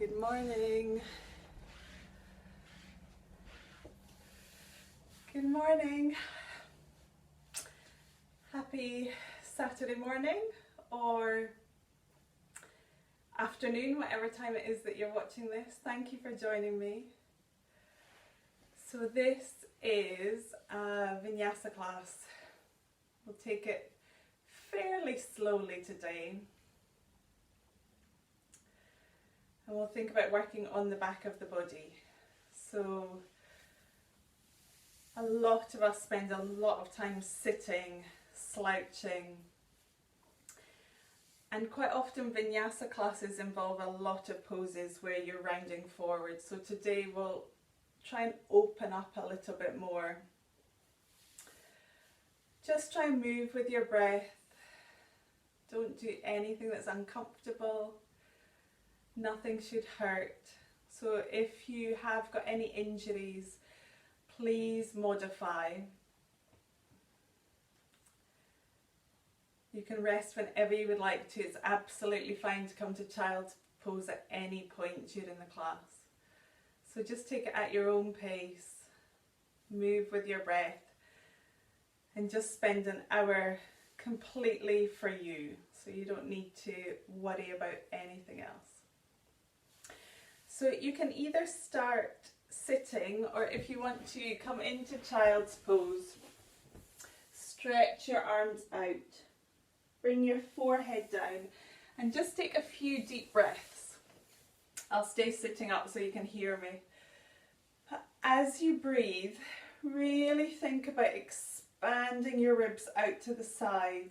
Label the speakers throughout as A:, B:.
A: Good morning. Good morning. Happy Saturday morning or afternoon, whatever time it is that you're watching this. Thank you for joining me. So this is a Vinyasa class. We'll take it fairly slowly today. And we'll think about working on the back of the body. So a lot of us spend a lot of time sitting, slouching, and quite often Vinyasa classes involve a lot of poses where you're rounding forward. So today we'll try and open up a little bit more. Just try and move with your breath. Don't do anything that's uncomfortable. Nothing should hurt. So if you have got any injuries, please modify. You can rest whenever you would like to. It's absolutely fine to come to child's pose at any point during the class. So just take it at your own pace. Move with your breath. And just spend an hour completely for you. So you don't need to worry about anything else. So you can either start sitting, or if you want to come into child's pose, stretch your arms out, bring your forehead down, and just take a few deep breaths. I'll stay sitting up so you can hear me. But as you breathe, really think about expanding your ribs out to the side.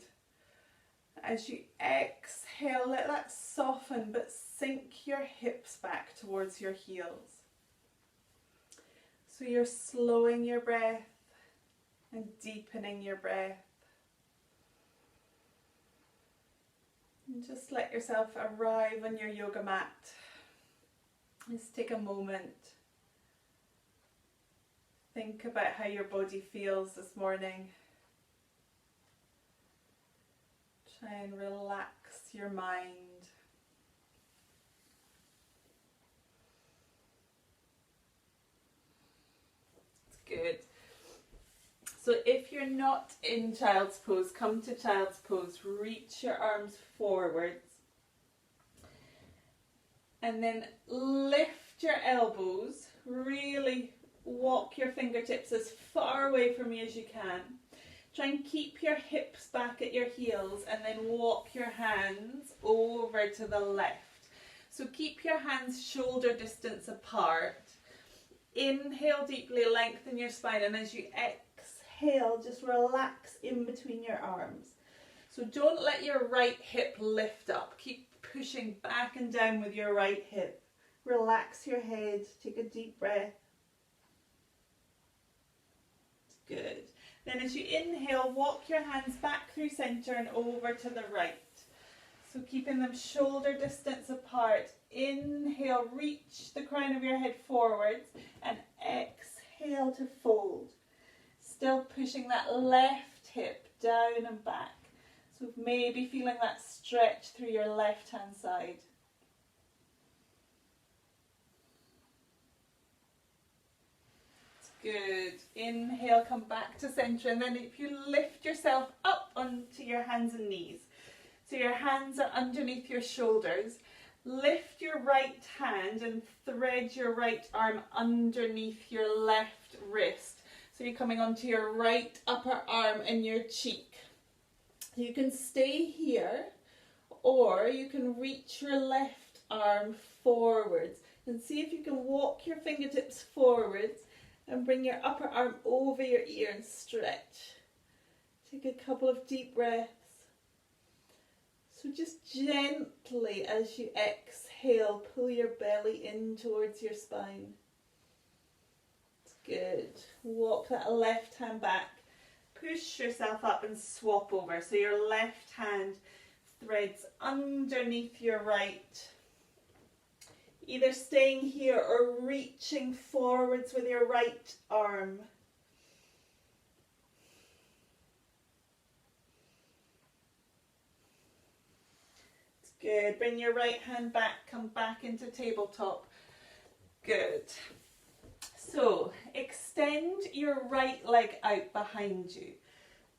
A: As you exhale, let that soften, but sink your hips back towards your heels. So you're slowing your breath and deepening your breath. And just let yourself arrive on your yoga mat. Just take a moment. Think about how your body feels this morning. Try and relax your mind. Good. So if you're not in child's pose, come to child's pose. Reach your arms forwards. And then lift your elbows. Really walk your fingertips as far away from you as you can. Try and keep your hips back at your heels and then walk your hands over to the left. So keep your hands shoulder distance apart. Inhale deeply, lengthen your spine, and as you exhale, just relax in between your arms. So don't let your right hip lift up. Keep pushing back and down with your right hip. Relax your head, take a deep breath. Good. Then as you inhale, walk your hands back through center and over to the right. So keeping them shoulder distance apart. Inhale, reach the crown of your head forwards, and exhale to fold. Still pushing that left hip down and back. So maybe feeling that stretch through your left hand side. Good. Inhale, come back to center, and then if you lift yourself up onto your hands and knees. So your hands are underneath your shoulders. Lift your right hand and thread your right arm underneath your left wrist. So you're coming onto your right upper arm and your cheek. You can stay here, or you can reach your left arm forwards and see if you can walk your fingertips forwards and bring your upper arm over your ear and stretch. Take a couple of deep breaths. So just gently as you exhale, pull your belly in towards your spine. It's good. Walk that left hand back. Push yourself up and swap over. So your left hand threads underneath your right. Either staying here or reaching forwards with your right arm. Good. Bring your right hand back, come back into tabletop. Good. So extend your right leg out behind you.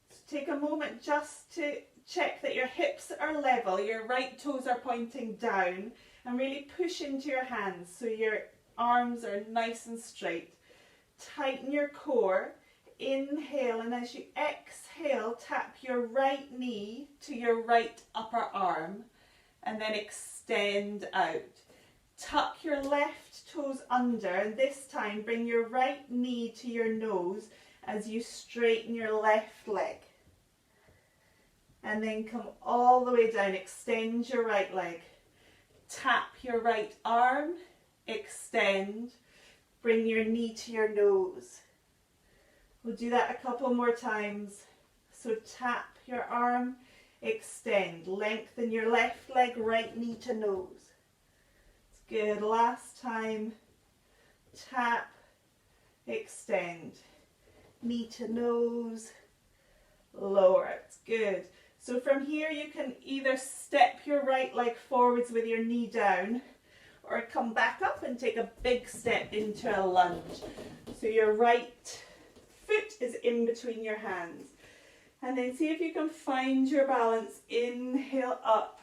A: So take a moment just to check that your hips are level, your right toes are pointing down, and really push into your hands so your arms are nice and straight. Tighten your core. Inhale, and as you exhale, tap your right knee to your right upper arm and then extend out. Tuck your left toes under, and this time bring your right knee to your nose as you straighten your left leg. And then come all the way down, extend your right leg. Tap your right arm, extend, bring your knee to your nose. We'll do that a couple more times. So tap your arm, extend, lengthen your left leg, right knee to nose. It's good. Last time. Tap, extend, knee to nose, lower. It's good. So from here you can either step your right leg forwards with your knee down, or come back up and take a big step into a lunge. So your right foot is in between your hands. And then see if you can find your balance. Inhale up.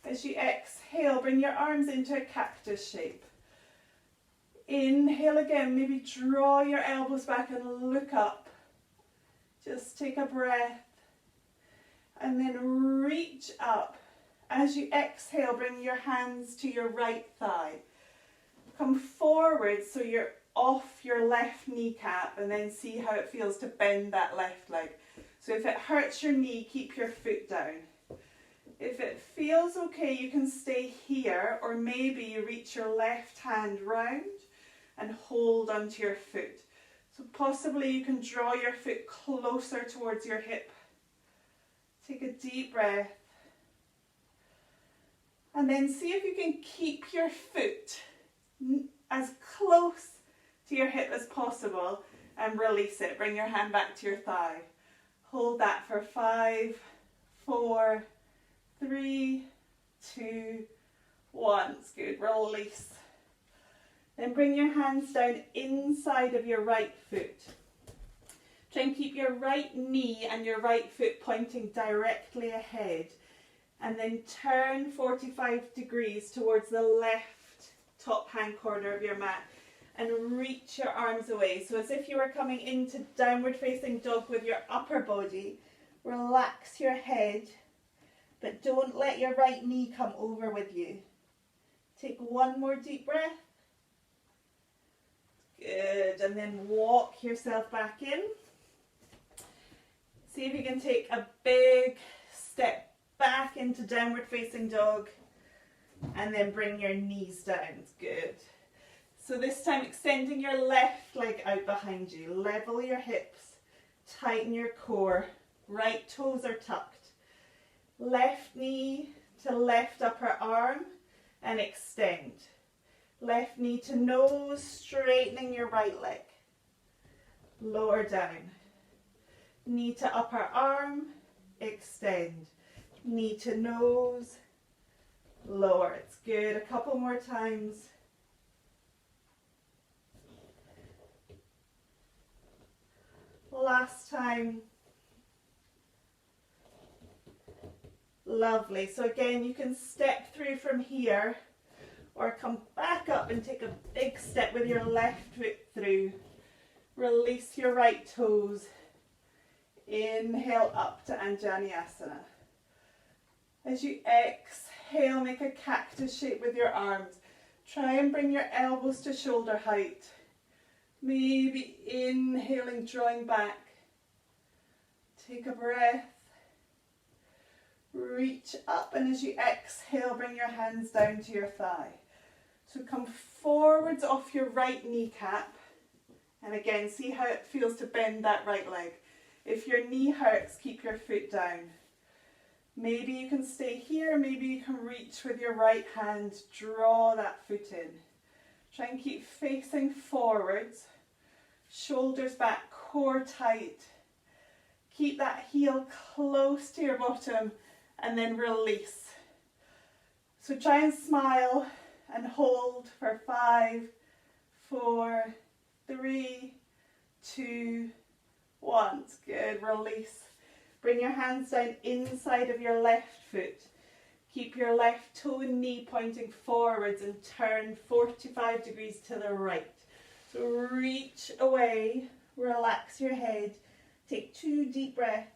A: As you exhale, bring your arms into a cactus shape. Inhale again, maybe draw your elbows back and look up. Just take a breath. And then reach up. As you exhale, bring your hands to your right thigh. Come forward so you're off your left kneecap, and then see how it feels to bend that left leg. So if it hurts your knee, keep your foot down. If it feels okay, you can stay here, or maybe you reach your left hand round and hold onto your foot. So possibly you can draw your foot closer towards your hip. Take a deep breath. And then see if you can keep your foot as close to your hip as possible and release it. Bring your hand back to your thigh. Hold that for 5, 4, 3, 2, 1. It's good. Release. Then bring your hands down inside of your right foot. Try and keep your right knee and your right foot pointing directly ahead. And then turn 45 degrees towards the left top hand corner of your mat and reach your arms away. So as if you were coming into downward facing dog with your upper body. Relax your head, but don't let your right knee come over with you. Take one more deep breath. Good. And then walk yourself back in. See if you can take a big step back into downward facing dog, and then bring your knees down. It's good. So this time extending your left leg out behind you. Level your hips, tighten your core. Right toes are tucked. Left knee to left upper arm and extend. Left knee to nose, straightening your right leg. Lower down. Knee to upper arm, extend. Knee to nose, lower. It's good. A couple more times. Last time. Lovely. So again, you can step through from here or come back up and take a big step with your left foot through. Release your right toes. Inhale up to Vinyasa. As you exhale, make a cactus shape with your arms. Try and bring your elbows to shoulder height. Maybe inhaling, drawing back. Take a breath. Reach up, and as you exhale, bring your hands down to your thigh. So come forwards off your right kneecap. And again, see how it feels to bend that right leg. If your knee hurts, keep your foot down. Maybe you can stay here, maybe you can reach with your right hand, draw that foot in. Try and keep facing forwards, shoulders back, core tight. Keep that heel close to your bottom and then release. So try and smile and hold for 5, 4, 3, 2, 1. Good. Release. Bring your hands down inside of your left foot. Keep your left toe and knee pointing forwards and turn 45 degrees to the right. So reach away, relax your head, take 2 deep breaths.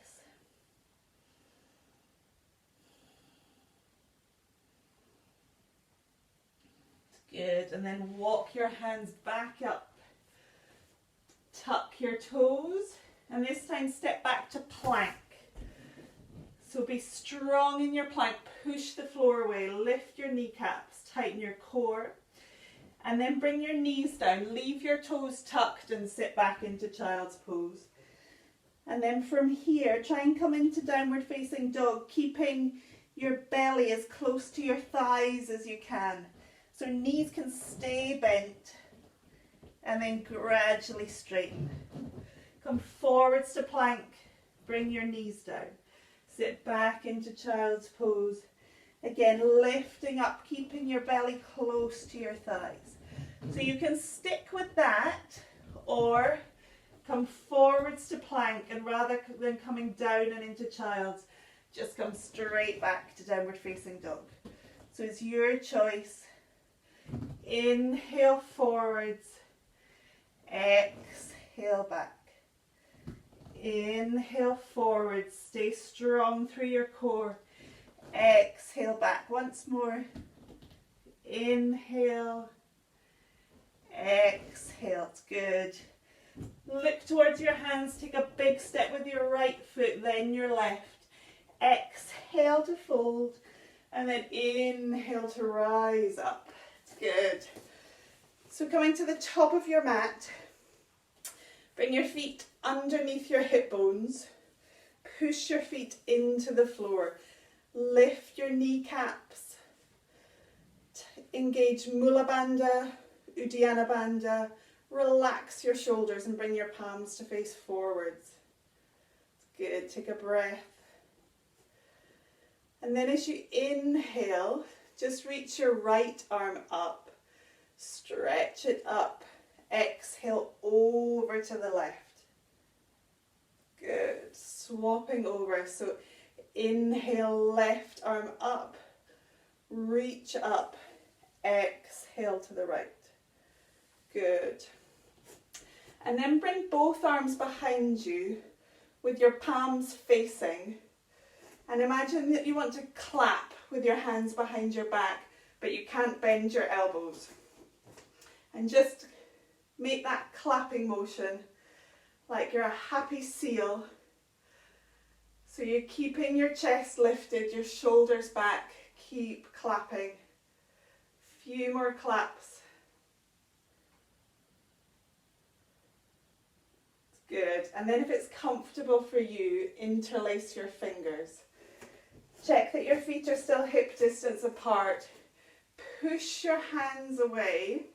A: Good, and then walk your hands back up. Tuck your toes, and this time step back to plank. So be strong in your plank, push the floor away, lift your kneecaps, tighten your core, and then bring your knees down, leave your toes tucked and sit back into child's pose. And then from here, try and come into downward facing dog, keeping your belly as close to your thighs as you can. So knees can stay bent and then gradually straighten. Come forwards to plank, bring your knees down. Sit back into child's pose. Again, lifting up, keeping your belly close to your thighs. So you can stick with that or come forwards to plank, and rather than coming down and into child's, just come straight back to downward facing dog. So it's your choice. Inhale forwards, exhale back. Inhale forwards, stay strong through your core. Exhale back. Once more. Inhale, exhale. It's good. Look towards your hands, take a big step with your right foot, then your left. Exhale to fold, and then inhale to rise up. Good. So coming to the top of your mat, bring your feet underneath your hip bones, push your feet into the floor, lift your kneecaps, engage Mula Bandha, Uddiyana Bandha, relax your shoulders and bring your palms to face forwards. Good, take a breath. And then as you inhale, just reach your right arm up, stretch it up, exhale over to the left. Good, swapping over. So inhale, left arm up, reach up, exhale to the right. Good. And then bring both arms behind you with your palms facing. And imagine that you want to clap with your hands behind your back, but you can't bend your elbows. And just make that clapping motion like you're a happy seal. So you're keeping your chest lifted, your shoulders back, keep clapping. Few more claps. Good. And then if it's comfortable for you, interlace your fingers. Check that your feet are still hip distance apart. Push your hands away.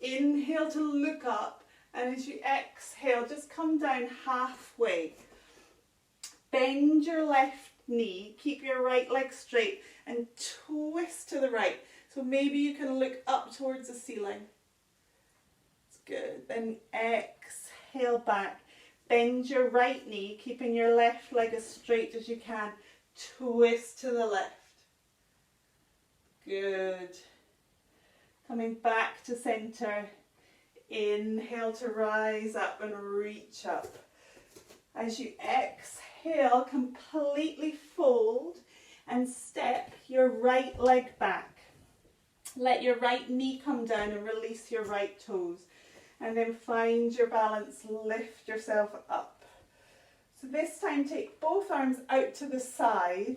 A: Inhale to look up, and as you exhale, just come down halfway. Bend your left knee, keep your right leg straight, and twist to the right. So maybe you can look up towards the ceiling. It's good. Then exhale back. Bend your right knee, keeping your left leg as straight as you can. Twist to the left. Good. Coming back to center. Inhale to rise up and reach up. As you exhale, completely fold and step your right leg back. Let your right knee come down and release your right toes. And then find your balance, lift yourself up. So this time take both arms out to the side,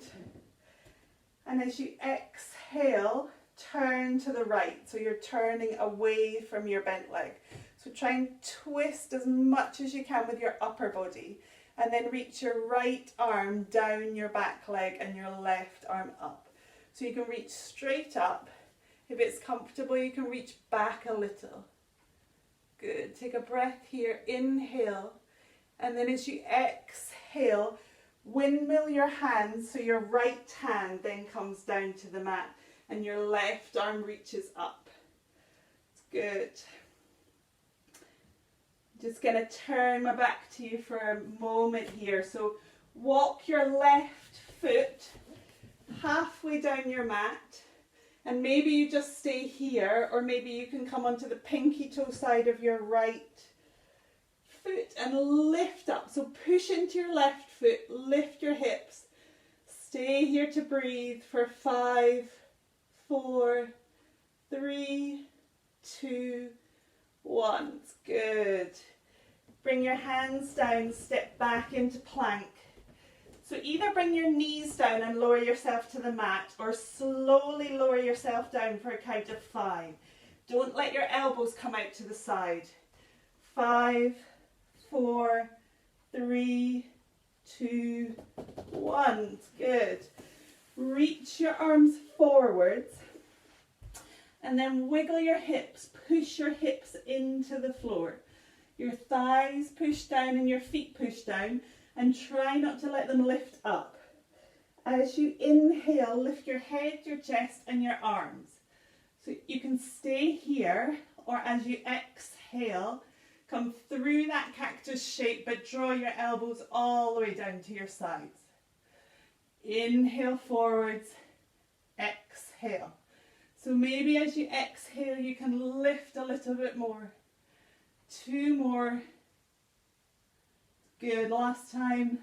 A: and as you exhale, turn to the right. So you're turning away from your bent leg. So try and twist as much as you can with your upper body, and then reach your right arm down your back leg and your left arm up. So you can reach straight up. If it's comfortable, you can reach back a little. Good. Take a breath here. Inhale. And then as you exhale, windmill your hands so your right hand then comes down to the mat. and your left arm reaches up. It's good. Just going to turn my back to you for a moment here. So walk your left foot halfway down your mat, and maybe you just stay here, or maybe you can come onto the pinky toe side of your right foot and lift up. So push into your left foot, lift your hips. Stay here to breathe for 5, 4, 3, 2, 1. It's good. Bring your hands down, step back into plank. So either bring your knees down and lower yourself to the mat, or slowly lower yourself down for a count of 5. Don't let your elbows come out to the side. 5, 4, 3, 2, 1. Good. Reach your arms forwards and then wiggle your hips. Push your hips into the floor. Your thighs push down and your feet push down, and try not to let them lift up. As you inhale, lift your head, your chest and your arms. So you can stay here, or as you exhale, come through that cactus shape, but draw your elbows all the way down to your sides. Inhale forwards, exhale. So maybe as you exhale, you can lift a little bit more. 2 more. Good, last time.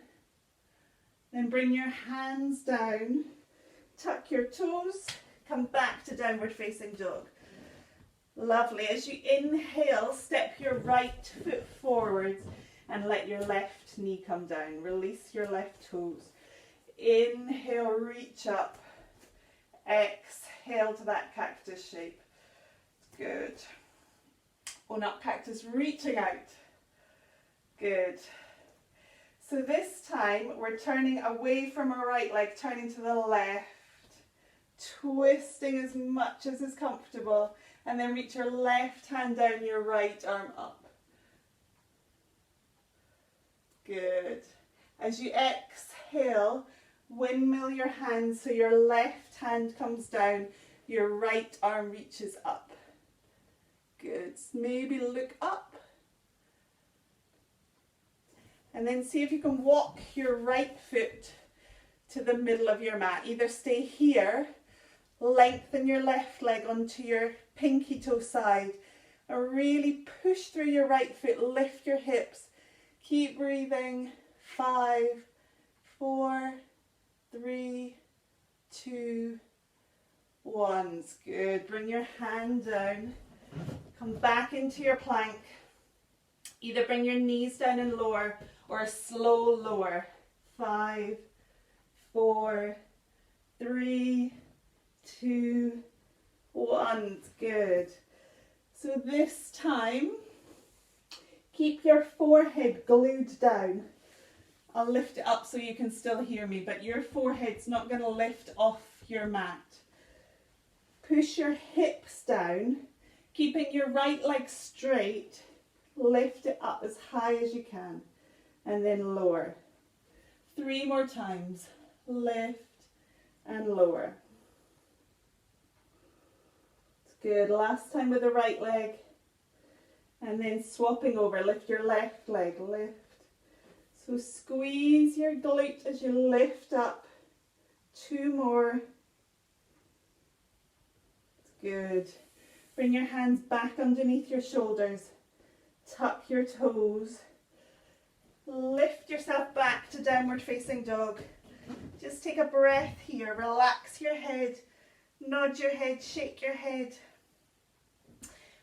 A: Then bring your hands down, tuck your toes, come back to downward facing dog. Lovely. As you inhale, step your right foot forwards and let your left knee come down. Release your left toes. Inhale, reach up. Exhale to that cactus shape. Good. Oh, not cactus, reaching out. Good. So this time we're turning away from our right leg, turning to the left, twisting as much as is comfortable, and then reach your left hand down, your right arm up. Good. As you exhale, windmill your hands so your left hand comes down, your right arm reaches up. Good. Maybe look up. And then see if you can walk your right foot to the middle of your mat. Either stay here, lengthen your left leg onto your pinky toe side, or really push through your right foot, lift your hips. Keep breathing. 5, 4, 3, 2, 1. Good. Bring your hand down. Come back into your plank. Either bring your knees down and lower, or a slow lower. 5, 4, 3, 2, 1. Good. So this time, keep your forehead glued down. I'll lift it up so you can still hear me, but your forehead's not going to lift off your mat. Push your hips down, keeping your right leg straight. Lift it up as high as you can, and then lower. 3 more times. Lift and lower. It's good. Last time with the right leg, and then swapping over. Lift your left leg. Lift. So squeeze your glute as you lift up. 2 more. It's good. Bring your hands back underneath your shoulders. Tuck your toes. Lift yourself back to downward facing dog. Just take a breath here. Relax your head. Nod your head. Shake your head.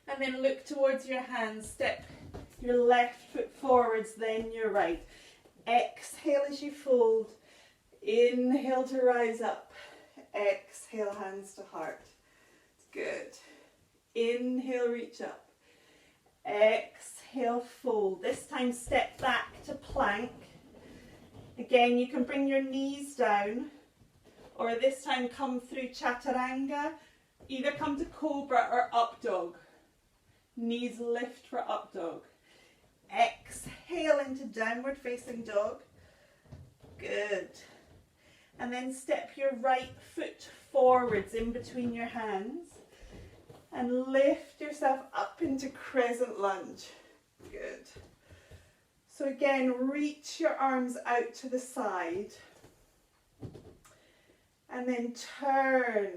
A: And then look towards your hands. Step your left foot forwards, then your right. Exhale as you fold. Inhale to rise up. Exhale, hands to heart. Good. Inhale, reach up. Exhale, fold. This time step back to plank. Again, you can bring your knees down, or this time come through chaturanga. Either come to cobra or up dog. Knees lift for up dog. Exhale into downward facing dog. Good. And then step your right foot forwards in between your hands and lift yourself up into crescent lunge. Good. So again, reach your arms out to the side and then turn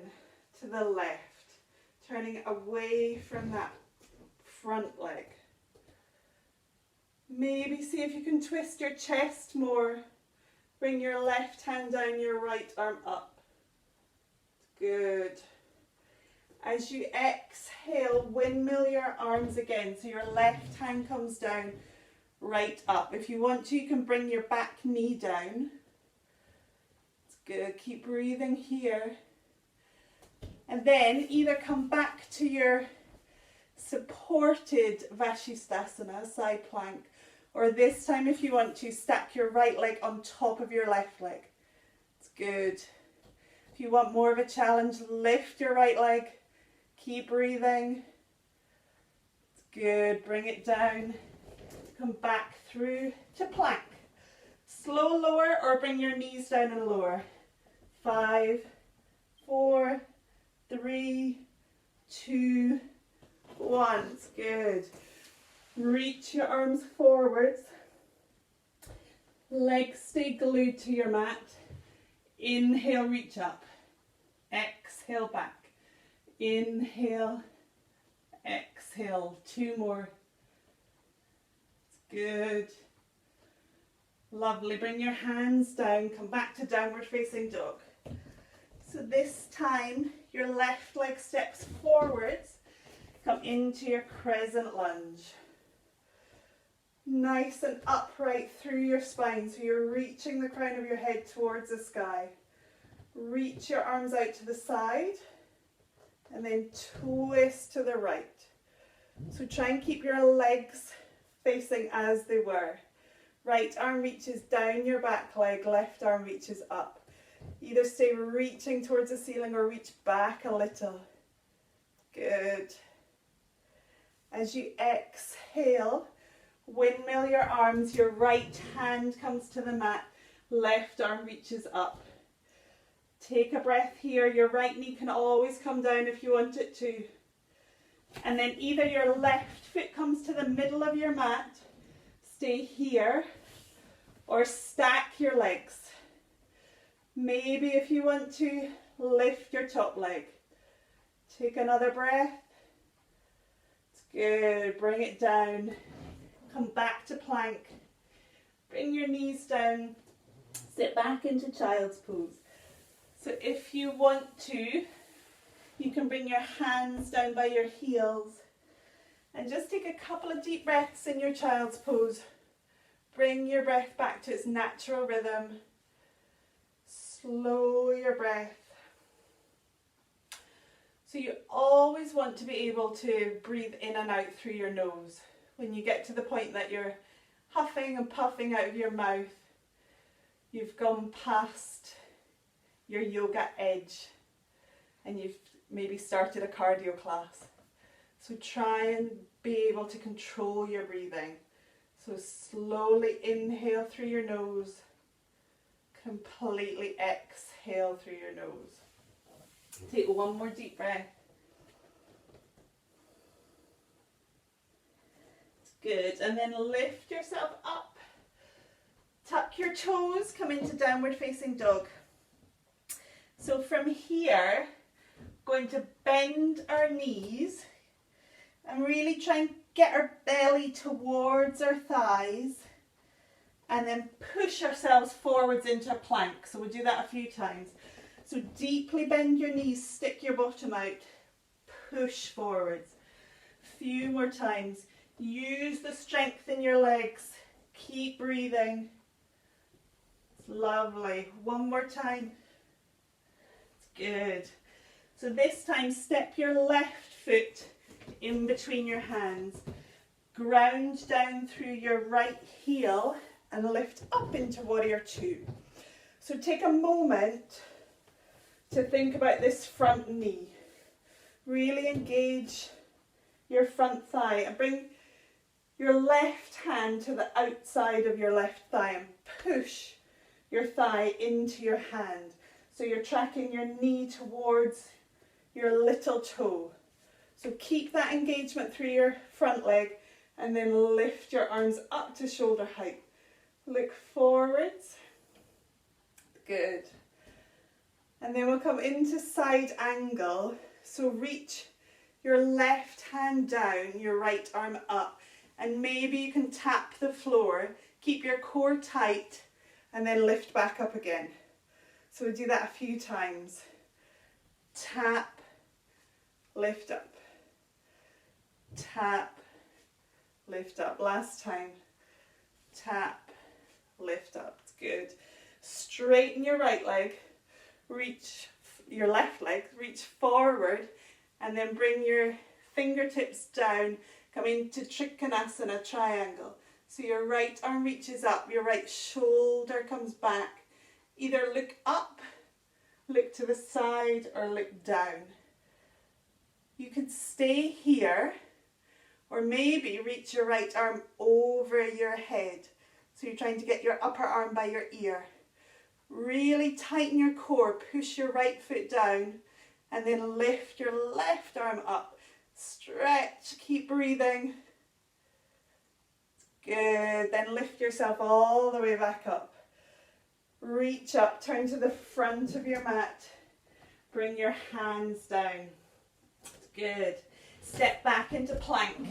A: to the left, turning away from that front leg. Maybe see if you can twist your chest more. Bring your left hand down, your right arm up. Good. As you exhale, windmill your arms again. So your left hand comes down, right up. If you want to, you can bring your back knee down. It's good. Keep breathing here. And then either come back to your supported Vashisthasana, side plank, or this time if you want to, stack your right leg on top of your left leg. It's good. If you want more of a challenge, lift your right leg. Keep breathing. It's good. Bring it down. Come back through to plank. Slow lower or bring your knees down and lower. 5, 4, 3, 2, 1. It's good. Reach your arms forwards. Legs stay glued to your mat. Inhale, reach up. Exhale, back. Inhale, exhale. 2 more. It's good. Lovely. Bring your hands down. Come back to downward facing dog. So this time, your left leg steps forwards. Come into your crescent lunge. Nice and upright through your spine, so you're reaching the crown of your head towards the sky. Reach your arms out to the side and then twist to the right. So try and keep your legs facing as they were. Right arm reaches down your back leg, left arm reaches up. Either stay reaching towards the ceiling or reach back a little. Good. As you exhale, windmill your arms, your right hand comes to the mat, left arm reaches up. Take a breath here. Your right knee can always come down if you want it to. And then either your left foot comes to the middle of your mat, stay here, or stack your legs. Maybe if you want to, lift your top leg. Take another breath. It's good. Bring it down. Come back to plank. Bring your knees down. Sit back into child's pose. So if you want to, you can bring your hands down by your heels and just take a couple of deep breaths in your child's pose. Bring your breath back to its natural rhythm. Slow your breath. So you always want to be able to breathe in and out through your nose. When you get to the point that you're huffing and puffing out of your mouth, you've gone past your yoga edge and you've maybe started a cardio class. So try and be able to control your breathing. So slowly inhale through your nose, completely exhale through your nose. Take one more deep breath. Good, and then lift yourself up. Tuck your toes, come into downward facing dog. So from here, going to bend our knees and really try and get our belly towards our thighs and then push ourselves forwards into a plank. So we'll do that a few times. So deeply bend your knees, stick your bottom out, push forwards. A few more times. Use the strength in your legs. Keep breathing. It's lovely. One more time. It's good. So this time, step your left foot in between your hands. Ground down through your right heel and lift up into warrior 2. So take a moment to think about this front knee. Really engage your front thigh and bring your left hand to the outside of your left thigh and push your thigh into your hand. So you're tracking your knee towards your little toe. So keep that engagement through your front leg and then lift your arms up to shoulder height. Look forwards. Good. And then we'll come into side angle. So reach your left hand down, your right arm up. And maybe you can tap the floor. Keep your core tight and then lift back up again. So we do that a few times. Tap, lift up. Tap, lift up. Last time. Tap, lift up. It's good. Straighten your right leg. Reach your left leg. Reach forward and then bring your fingertips down. Come into Trikonasana, triangle. So your right arm reaches up. Your right shoulder comes back. Either look up, look to the side, or look down. You could stay here, or maybe reach your right arm over your head. So you're trying to get your upper arm by your ear. Really tighten your core, push your right foot down, and then lift your left arm up. Stretch, keep breathing. Good, then lift yourself all the way back up. Reach up, turn to the front of your mat. Bring your hands down. Good. Step back into plank.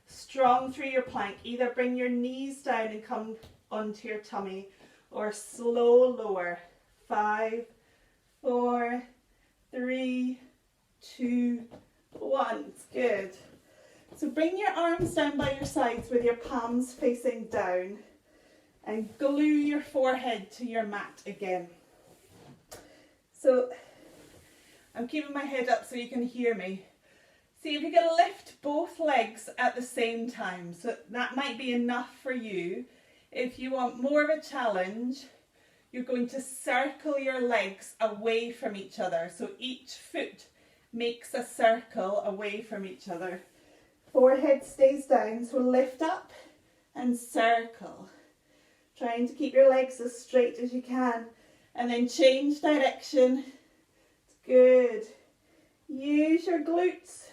A: Strong through your plank. Either bring your knees down and come onto your tummy, or slow lower. 5, 4, 3, 2, 1. It's good. So bring your arms down by your sides with your palms facing down. And glue your forehead to your mat again. So I'm keeping my head up so you can hear me. See if you can lift both legs at the same time. So that might be enough for you. If you want more of a challenge, you're going to circle your legs away from each other. So each foot makes a circle away from each other. Forehead stays down, so lift up and circle. Trying to keep your legs as straight as you can. And then change direction. It's good. Use your glutes.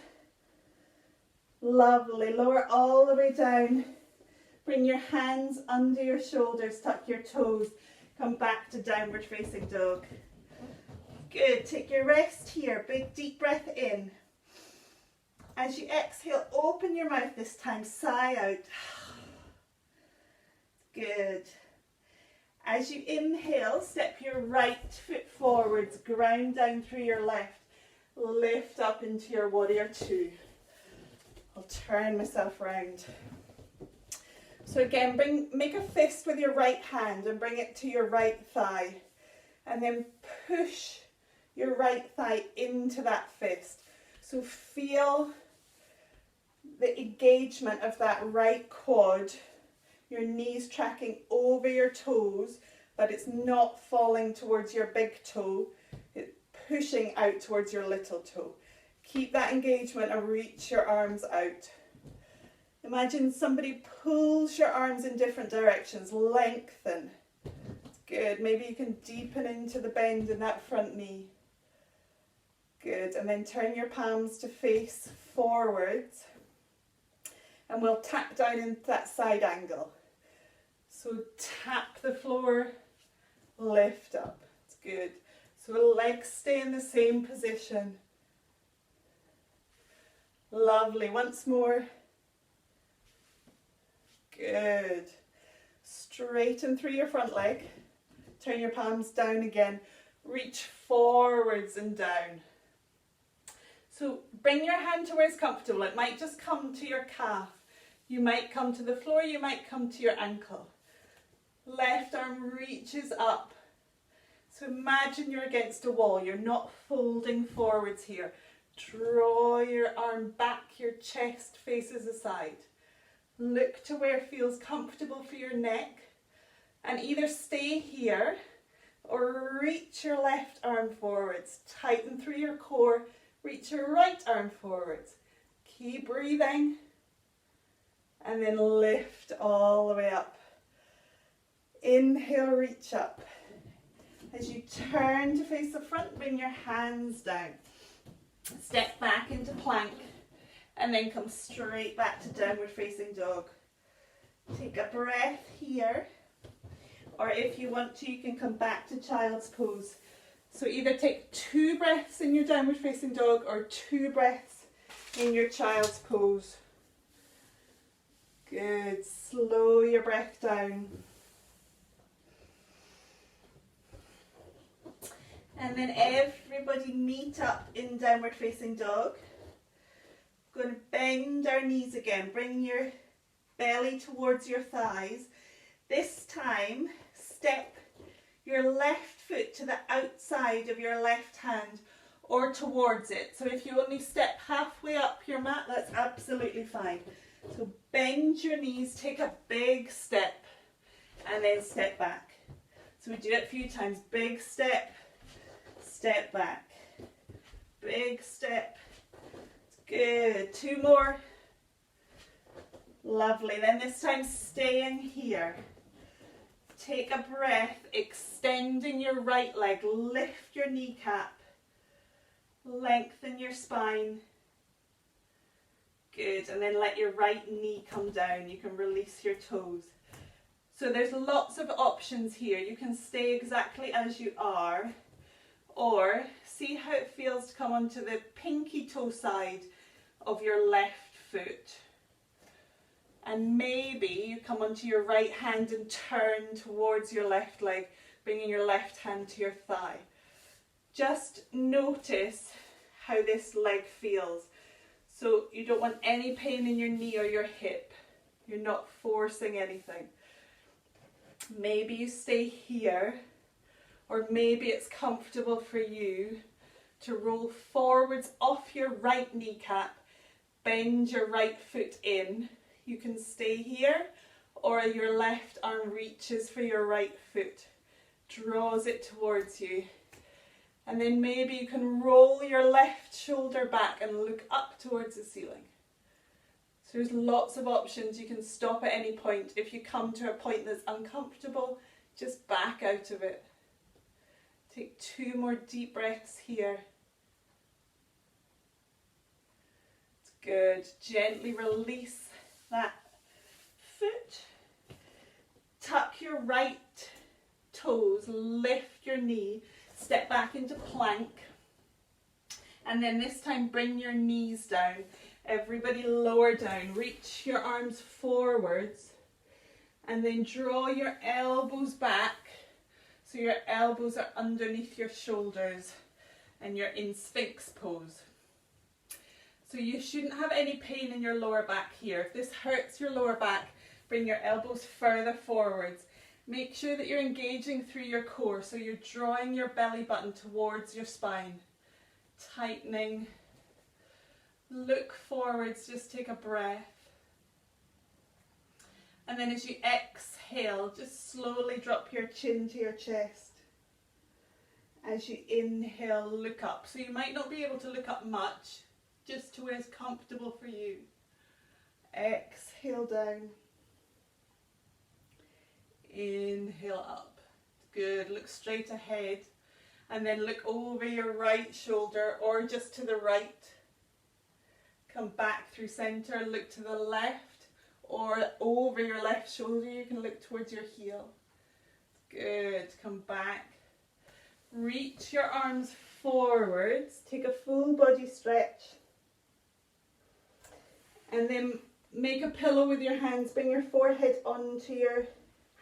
A: Lovely. Lower all the way down. Bring your hands under your shoulders. Tuck your toes. Come back to downward facing dog. Good. Take your rest here. Big deep breath in. As you exhale, open your mouth this time. Sigh out. Good. As you inhale, step your right foot forwards, ground down through your left, lift up into your warrior two. I'll turn myself round. So again, make a fist with your right hand and bring it to your right thigh. And then push your right thigh into that fist. So feel the engagement of that right quad. Your knees tracking over your toes, but it's not falling towards your big toe. It's pushing out towards your little toe. Keep that engagement and reach your arms out. Imagine somebody pulls your arms in different directions. Lengthen. Good. Maybe you can deepen into the bend in that front knee. Good. And then turn your palms to face forwards. And we'll tap down into that side angle. So tap the floor, lift up. It's good. So legs stay in the same position. Lovely. Once more. Good. Straighten through your front leg. Turn your palms down again. Reach forwards and down. So bring your hand to where it's comfortable. It might just come to your calf. You might come to the floor. You might come to your ankle. Left arm reaches up. So imagine you're against a wall. You're not folding forwards here. Draw your arm back. Your chest faces aside. Look to where it feels comfortable for your neck. And either stay here or reach your left arm forwards. Tighten through your core. Reach your right arm forwards. Keep breathing. And then lift all the way up. Inhale, reach up. As you turn to face the front, bring your hands down. Step back into plank and then come straight back to downward facing dog. Take a breath here, or if you want to, you can come back to child's pose. So either take 2 breaths in your downward facing dog or 2 breaths in your child's pose. Good. Slow your breath down. And then everybody meet up in downward facing dog. Going to bend our knees again. Bring your belly towards your thighs. This time, step your left foot to the outside of your left hand or towards it. So if you only step halfway up your mat, that's absolutely fine. So bend your knees, take a big step, and then step back. So we do it a few times. Big step, step back. Big step. Good. 2 more. Lovely. Then this time staying here. Take a breath, extending your right leg. Lift your kneecap. Lengthen your spine. Good. And then let your right knee come down. You can release your toes. So there's lots of options here. You can stay exactly as you are, or see how it feels to come onto the pinky toe side of your left foot. And maybe you come onto your right hand and turn towards your left leg, bringing your left hand to your thigh. Just notice how this leg feels. So you don't want any pain in your knee or your hip. You're not forcing anything. Maybe you stay here, or maybe it's comfortable for you to roll forwards off your right kneecap, bend your right foot in. You can stay here, or your left arm reaches for your right foot, draws it towards you. And then maybe you can roll your left shoulder back and look up towards the ceiling. So there's lots of options. You can stop at any point. If you come to a point that's uncomfortable, just back out of it. Take 2 more deep breaths here. It's good. Gently release that foot. Tuck your right toes, lift your knee, step back into plank. And then this time bring your knees down. Everybody lower down. Reach your arms forwards and then draw your elbows back so your elbows are underneath your shoulders and you're in Sphinx pose. So you shouldn't have any pain in your lower back here. If this hurts your lower back, bring your elbows further forwards. Make sure that you're engaging through your core, so you're drawing your belly button towards your spine. Tightening. Look forwards, just take a breath. And then as you exhale, just slowly drop your chin to your chest. As you inhale, look up. So you might not be able to look up much, just to where it's comfortable for you. Exhale down. Inhale up. Good. Look straight ahead. And then look over your right shoulder or just to the right. Come back through center. Look to the left or over your left shoulder. You can look towards your heel. Good. Come back. Reach your arms forwards. Take a full body stretch. And then make a pillow with your hands. Bring your forehead onto your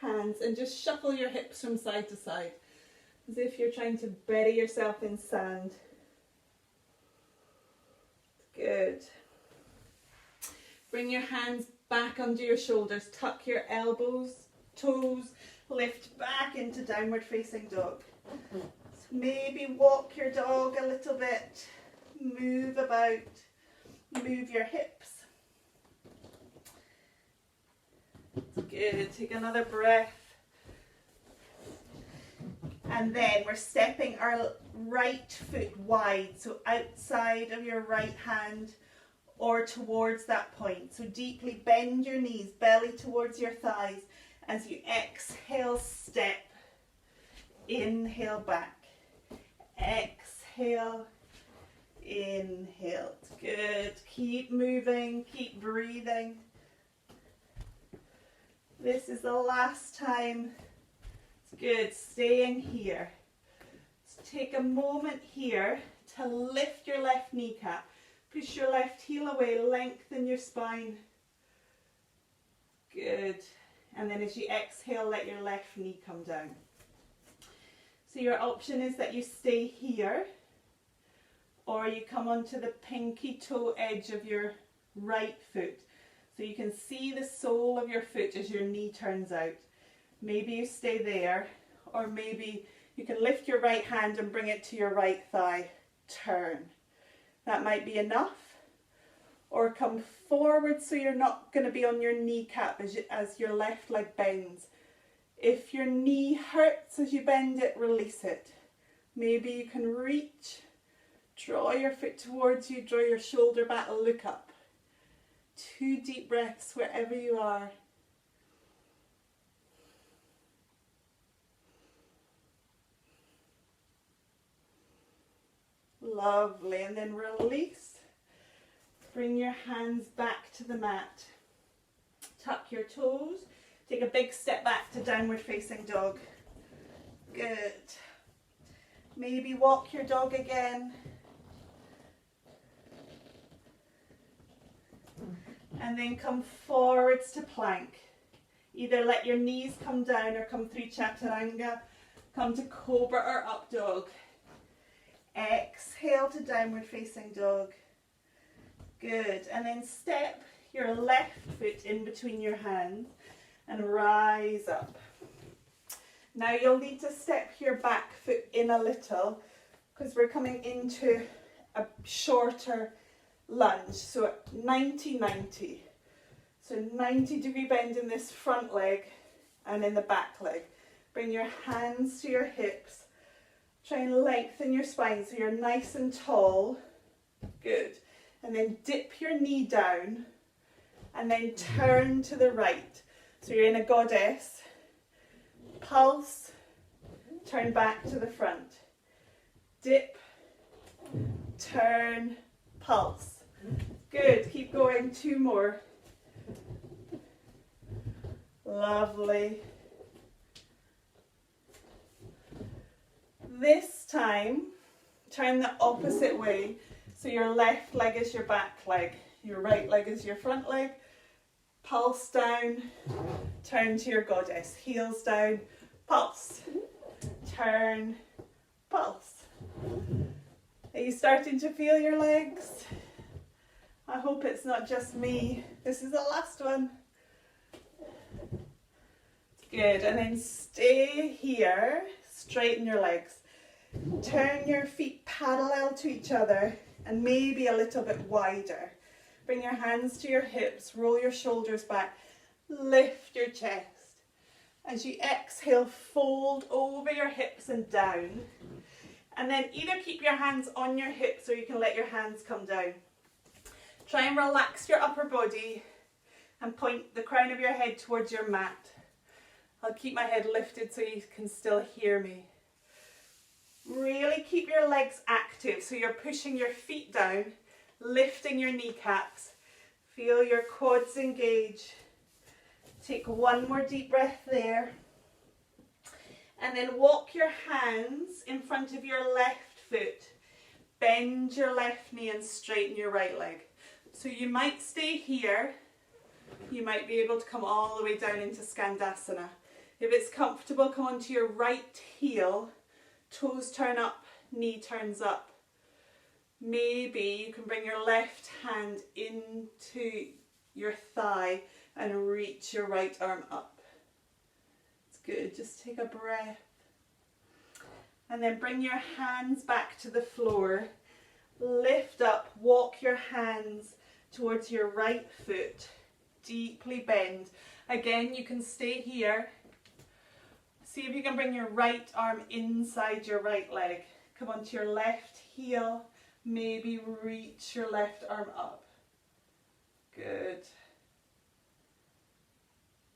A: hands and just shuffle your hips from side to side as if you're trying to bury yourself in sand. Good. Bring your hands back under your shoulders. Tuck your elbows, toes, lift back into downward facing dog. So maybe walk your dog a little bit. Move about. Move your hips. Good. Take another breath. And then we're stepping our right foot wide, so outside of your right hand or towards that point. So deeply bend your knees, belly towards your thighs. As you exhale, step. Inhale back. Exhale. Inhale. Good. Keep moving. Keep breathing. This is the last time. It's good. Staying here. So take a moment here to lift your left kneecap. Push your left heel away. Lengthen your spine. Good. And then as you exhale, let your left knee come down. So your option is that you stay here, or you come onto the pinky toe edge of your right foot. So you can see the sole of your foot as your knee turns out. Maybe you stay there, or maybe you can lift your right hand and bring it to your right thigh. Turn. That might be enough. Or come forward so you're not going to be on your kneecap as your left leg bends. If your knee hurts as you bend it, release it. Maybe you can reach, draw your foot towards you, draw your shoulder back, look up. 2 deep breaths wherever you are. Lovely. And then release. Bring your hands back to the mat. Tuck your toes. Take a big step back to downward facing dog. Good. Maybe walk your dog again. And then come forwards to plank. Either let your knees come down or come through chaturanga. Come to cobra or up dog. Exhale to downward facing dog. Good. And then step your left foot in between your hands and rise up. Now you'll need to step your back foot in a little because we're coming into a shorter lunge. So 90-90. So 90-degree bend in this front leg and in the back leg. Bring your hands to your hips. Try and lengthen your spine so you're nice and tall. Good. And then dip your knee down and then turn to the right. So you're in a goddess. Pulse. Turn back to the front. Dip. Turn. Pulse. Good. Keep going. 2 more. Lovely. This time, turn the opposite way. So your left leg is your back leg. Your right leg is your front leg. Pulse down. Turn to your goddess. Heels down. Pulse. Turn. Pulse. Are you starting to feel your legs? I hope it's not just me. This is the last one. Good. And then stay here. Straighten your legs. Turn your feet parallel to each other and maybe a little bit wider. Bring your hands to your hips, roll your shoulders back, lift your chest. As you exhale, fold over your hips and down. And then either keep your hands on your hips or you can let your hands come down. Try and relax your upper body and point the crown of your head towards your mat. I'll keep my head lifted so you can still hear me. Really keep your legs active, so you're pushing your feet down, lifting your kneecaps. Feel your quads engage. Take 1 more deep breath there. And then walk your hands in front of your left foot. Bend your left knee and straighten your right leg. So you might stay here. You might be able to come all the way down into Skandasana. If it's comfortable, come onto your right heel. Toes turn up, knee turns up. Maybe you can bring your left hand into your thigh and reach your right arm up. It's good, just take a breath. And then bring your hands back to the floor. Lift up, walk your hands towards your right foot. Deeply bend. Again, you can stay here. See if you can bring your right arm inside your right leg. Come onto your left heel. Maybe reach your left arm up. Good.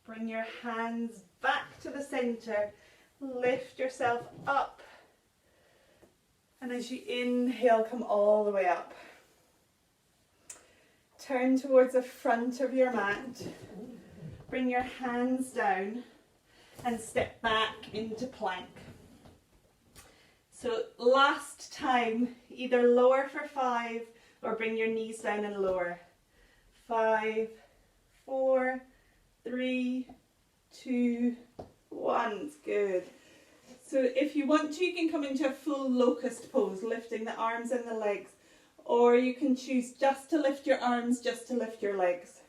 A: Bring your hands back to the center. Lift yourself up. And as you inhale, come all the way up. Turn towards the front of your mat. Bring your hands down and step back into plank. So last time, either lower for 5 or bring your knees down and lower. 5, 4, 3, 2, 1. Good. So if you want to, you can come into a full locust pose, lifting the arms and the legs. Or you can choose just to lift your arms, just to lift your legs.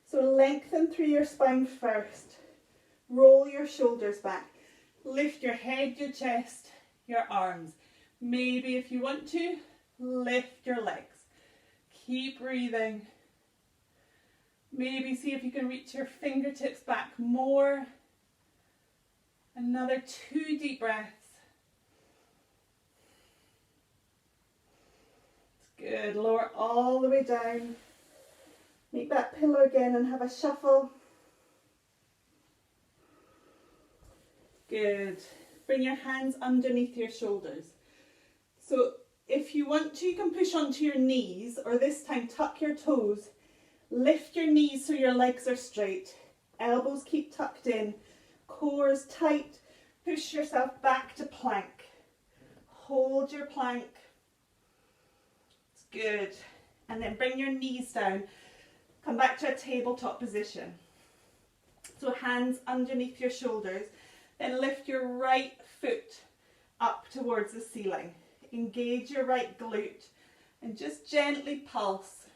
A: So lengthen through your spine first. Roll your shoulders back. Lift your head, your chest, your arms. Maybe if you want to, lift your legs. Keep breathing. Maybe see if you can reach your fingertips back more. Another 2 deep breaths. Good. Lower all the way down. Make that pillow again and have a shuffle. Good. Bring your hands underneath your shoulders. So if you want to, you can push onto your knees, or this time tuck your toes. Lift your knees so your legs are straight. Elbows keep tucked in. Core is tight. Push yourself back to plank. Hold your plank. It's good. And then bring your knees down. Come back to a tabletop position. So hands underneath your shoulders. Then lift your right foot up towards the ceiling. Engage your right glute and just gently pulse.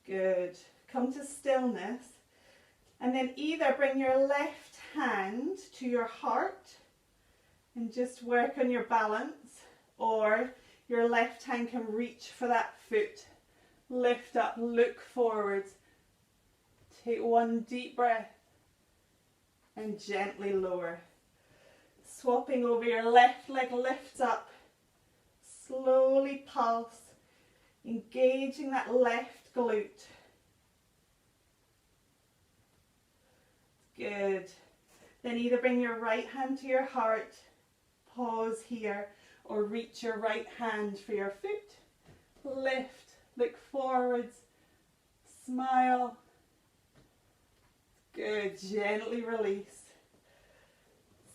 A: Good. Come to stillness. And then either bring your left hand to your heart and just work on your balance, or your left hand can reach for that foot. Lift up, look forwards. Take 1 deep breath and gently lower. Swapping over, your left leg lifts up. Slowly pulse, engaging that left glute. Good. Then either bring your right hand to your heart, pause here, or reach your right hand for your foot. Lift, look forwards, smile. Good. Gently release.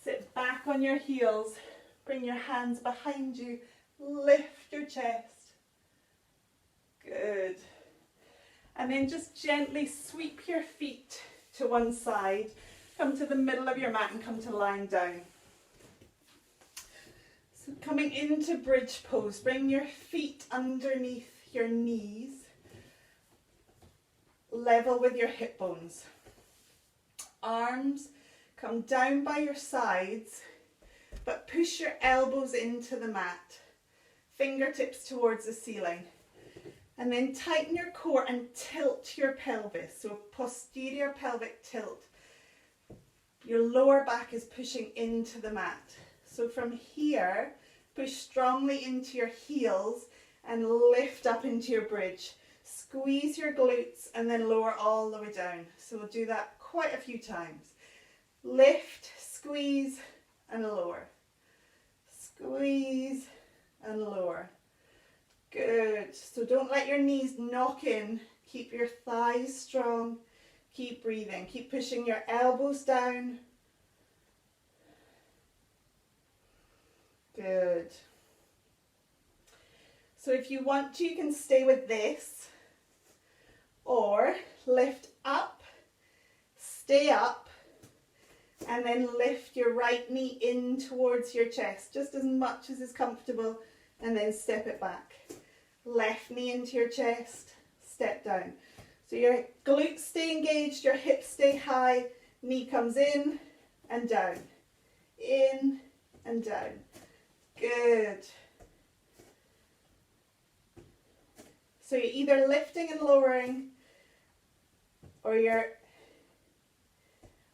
A: Sit back on your heels. Bring your hands behind you. Lift your chest. Good. And then just gently sweep your feet to one side. Come to the middle of your mat and come to lying down. So coming into bridge pose, bring your feet underneath your knees, level with your hip bones. Arms come down by your sides, but push your elbows into the mat. Fingertips towards the ceiling. And then tighten your core and tilt your pelvis. So posterior pelvic tilt. Your lower back is pushing into the mat. So from here, push strongly into your heels and lift up into your bridge. Squeeze your glutes and then lower all the way down. So we'll do that quite a few times. Lift, squeeze and lower. Squeeze and lower. Good. So don't let your knees knock in. Keep your thighs strong. Keep breathing. Keep pushing your elbows down. Good. So if you want to, you can stay with this, or lift up, stay up, and then lift your right knee in towards your chest, just as much as is comfortable, and then step it back. Left knee into your chest, step down. So your glutes stay engaged, your hips stay high, knee comes in and down, in and down. Good. So you're either lifting and lowering, or you're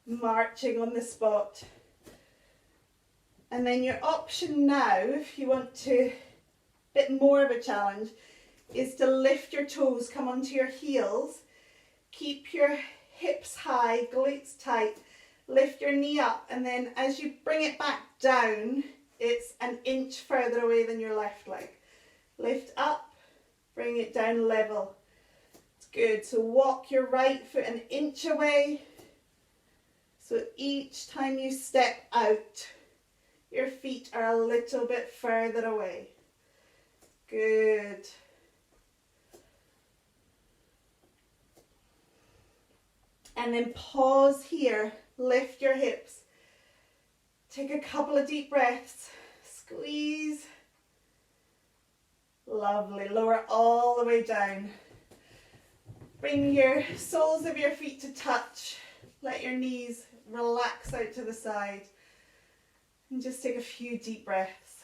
A: marching on the spot. And then your option now, if you want to, a bit more of a challenge, is to lift your toes, come onto your heels, keep your hips high, glutes tight. Lift your knee up, and then as you bring it back down, it's an inch further away than your left leg. Lift up, bring it down level. It's good. So walk your right foot an inch away. So each time you step out, your feet are a little bit further away. Good. And then pause here. Lift your hips. Take a couple of deep breaths. Squeeze. Lovely. Lower all the way down. Bring your soles of your feet to touch. Let your knees relax out to the side. And just take a few deep breaths.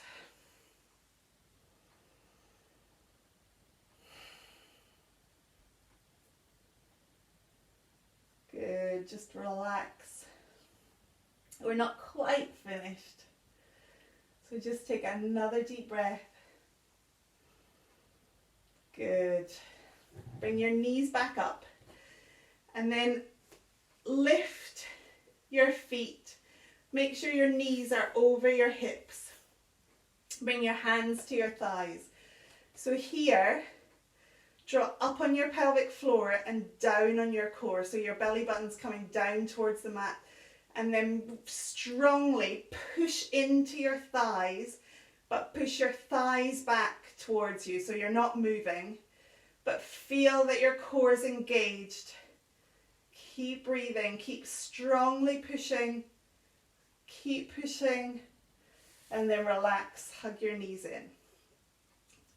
A: Good. Just relax. We're not quite finished. So just take another deep breath. Good. Bring your knees back up. And then lift your feet. Make sure your knees are over your hips. Bring your hands to your thighs. So here, draw up on your pelvic floor and down on your core. So your belly button's coming down towards the mat. And then strongly push into your thighs, but push your thighs back towards you. So you're not moving, but feel that your core is engaged. Keep breathing, keep strongly pushing. Keep pushing, and then relax, hug your knees in.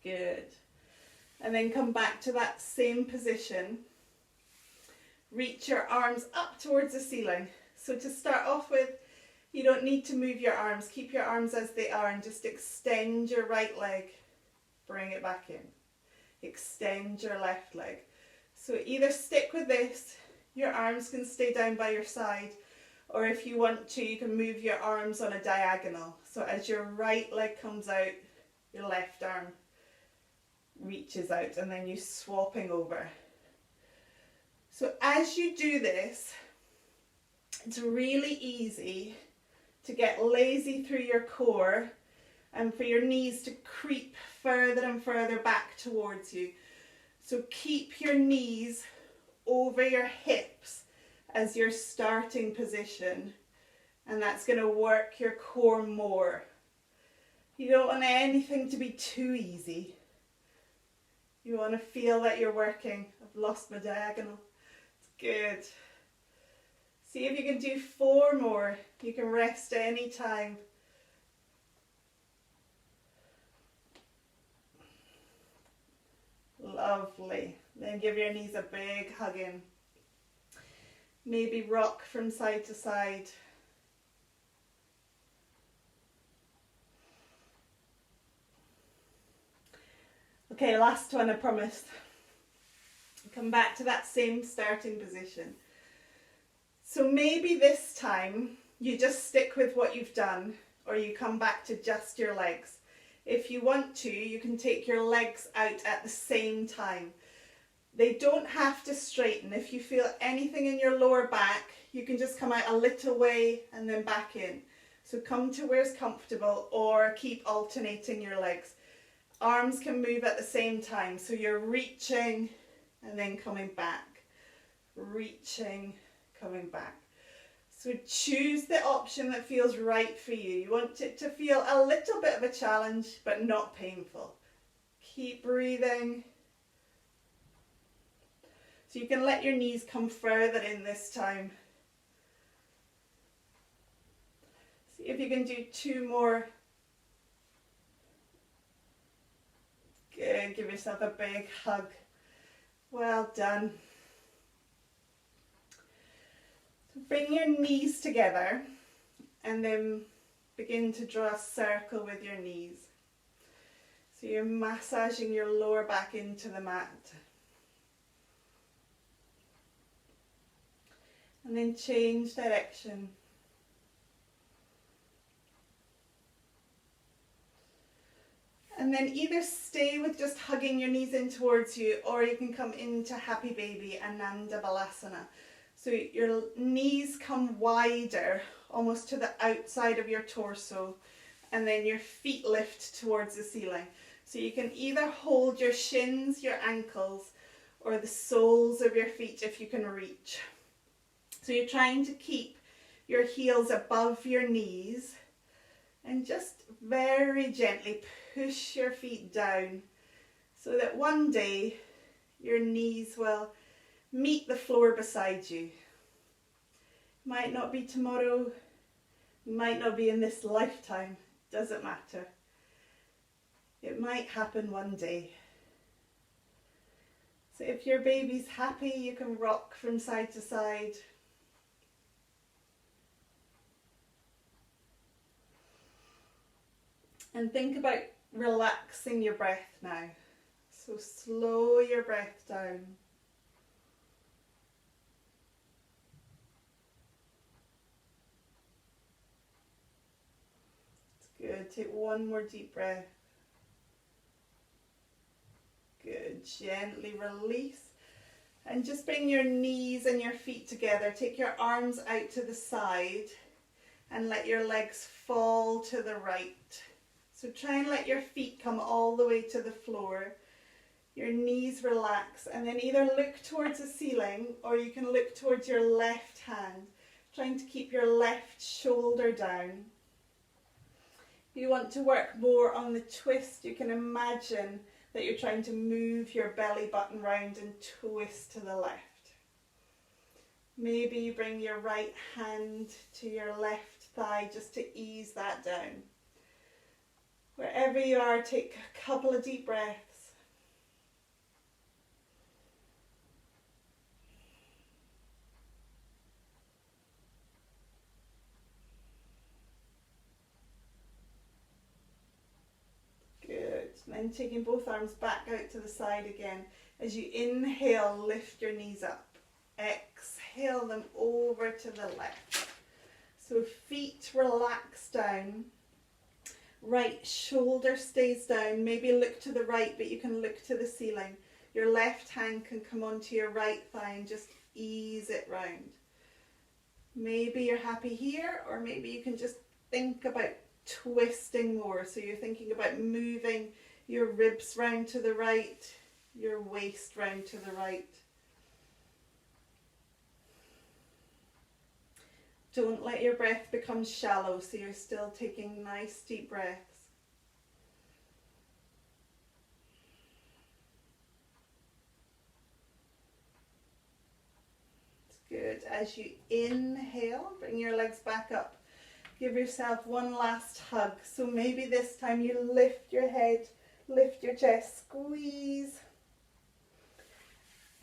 A: Good. And then come back to that same position. Reach your arms up towards the ceiling. So to start off with, you don't need to move your arms. Keep your arms as they are and just extend your right leg. Bring it back in. Extend your left leg. So either stick with this, your arms can stay down by your side, or if you want to, you can move your arms on a diagonal. So as your right leg comes out, your left arm reaches out, and then you're swapping over. So as you do this, it's really easy to get lazy through your core and for your knees to creep further and further back towards you. So keep your knees over your hips as your starting position, and that's going to work your core more. You don't want anything to be too easy. You want to feel that you're working. I've lost my diagonal. It's good. See if you can do 4 more. You can rest at any time. Lovely. Then give your knees a big hug in. Maybe rock from side to side. Okay, last one, I promise. Come back to that same starting position. So maybe this time you just stick with what you've done, or you come back to just your legs. If you want to, you can take your legs out at the same time. They don't have to straighten. If you feel anything in your lower back, you can just come out a little way and then back in. So come to where it's comfortable, or keep alternating your legs. Arms can move at the same time. So you're reaching and then coming back. Reaching, coming back. So choose the option that feels right for you. You want it to feel a little bit of a challenge, but not painful. Keep breathing. So you can let your knees come further in this time. See if you can do 2 more. Good, give yourself a big hug. Well done. So bring your knees together and then begin to draw a circle with your knees. So you're massaging your lower back into the mat. And then change direction. And then either stay with just hugging your knees in towards you, or you can come into Happy Baby and Nanda Balasana. So your knees come wider, almost to the outside of your torso, and then your feet lift towards the ceiling. So you can either hold your shins, your ankles, or the soles of your feet if you can reach. So you're trying to keep your heels above your knees, and just very gently push your feet down so that one day your knees will meet the floor beside you. Might not be tomorrow, might not be in this lifetime, doesn't matter. It might happen one day. So if your baby's happy, you can rock from side to side. And think about relaxing your breath now. So slow your breath down. It's good. Take one more deep breath. Good. Gently release. And just bring your knees and your feet together. Take your arms out to the side and let your legs fall to the right. So try and let your feet come all the way to the floor. Your knees relax, and then either look towards the ceiling or you can look towards your left hand, trying to keep your left shoulder down. If you want to work more on the twist, you can imagine that you're trying to move your belly button round and twist to the left. Maybe you bring your right hand to your left thigh just to ease that down. Wherever you are, take a couple of deep breaths. Good. And then taking both arms back out to the side again. As you inhale, lift your knees up. Exhale them over to the left. So feet relax down. Right shoulder stays down. Maybe look to the right, but you can look to the ceiling. Your left hand can come onto your right thigh and just ease it round. Maybe you're happy here, or maybe you can just think about twisting more. So you're thinking about moving your ribs round to the right, your waist round to the right. Don't let your breath become shallow, so you're still taking nice deep breaths. It's good. As you inhale, bring your legs back up. Give yourself one last hug. So maybe this time you lift your head, lift your chest, squeeze.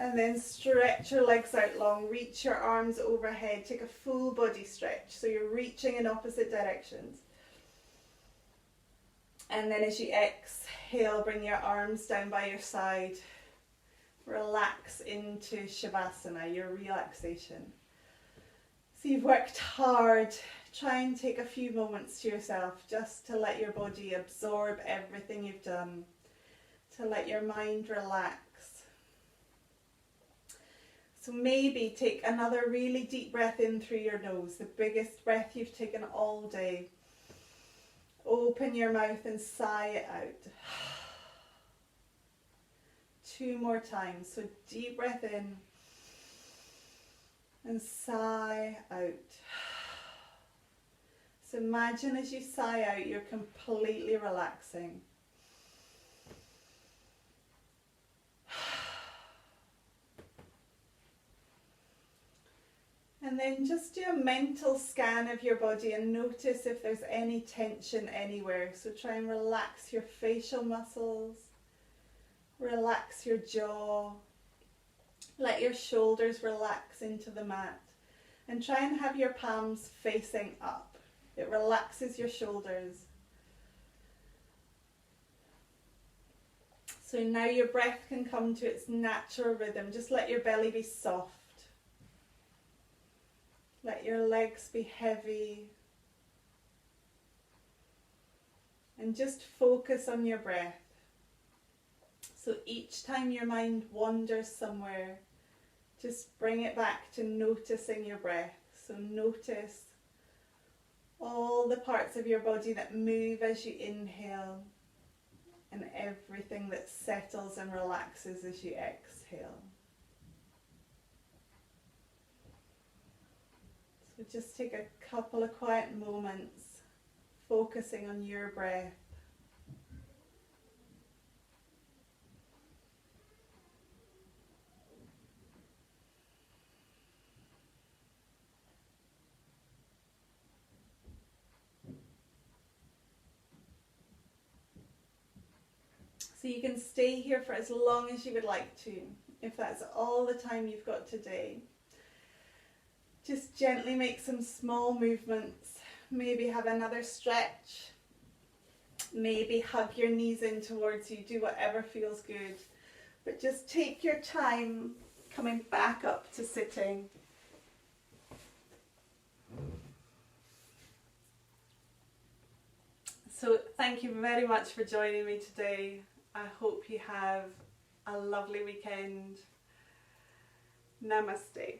A: And then stretch your legs out long, reach your arms overhead, take a full body stretch. So you're reaching in opposite directions. And then as you exhale, bring your arms down by your side. Relax into Shavasana, your relaxation. So you've worked hard. Try and take a few moments to yourself just to let your body absorb everything you've done, to let your mind relax. So maybe take another really deep breath in through your nose, the biggest breath you've taken all day. Open your mouth and sigh it out. 2 more times. So deep breath in and sigh out. So imagine as you sigh out, you're completely relaxing. And then just do a mental scan of your body and notice if there's any tension anywhere. So try and relax your facial muscles, relax your jaw, let your shoulders relax into the mat, and try and have your palms facing up. It relaxes your shoulders. So now your breath can come to its natural rhythm. Just let your belly be soft. Let your legs be heavy. And just focus on your breath. So each time your mind wanders somewhere, Just bring it back to noticing your breath. So notice all the parts of your body that move as you inhale and everything that settles and relaxes as you exhale. So just take a couple of quiet moments focusing on your breath. So you can stay here for as long as you would like to, if that's all the time you've got today. Just gently make some small movements. Maybe have another stretch. Maybe hug your knees in towards you. Do whatever feels good. But just take your time coming back up to sitting. So thank you very much for joining me today. I hope you have a lovely weekend. Namaste.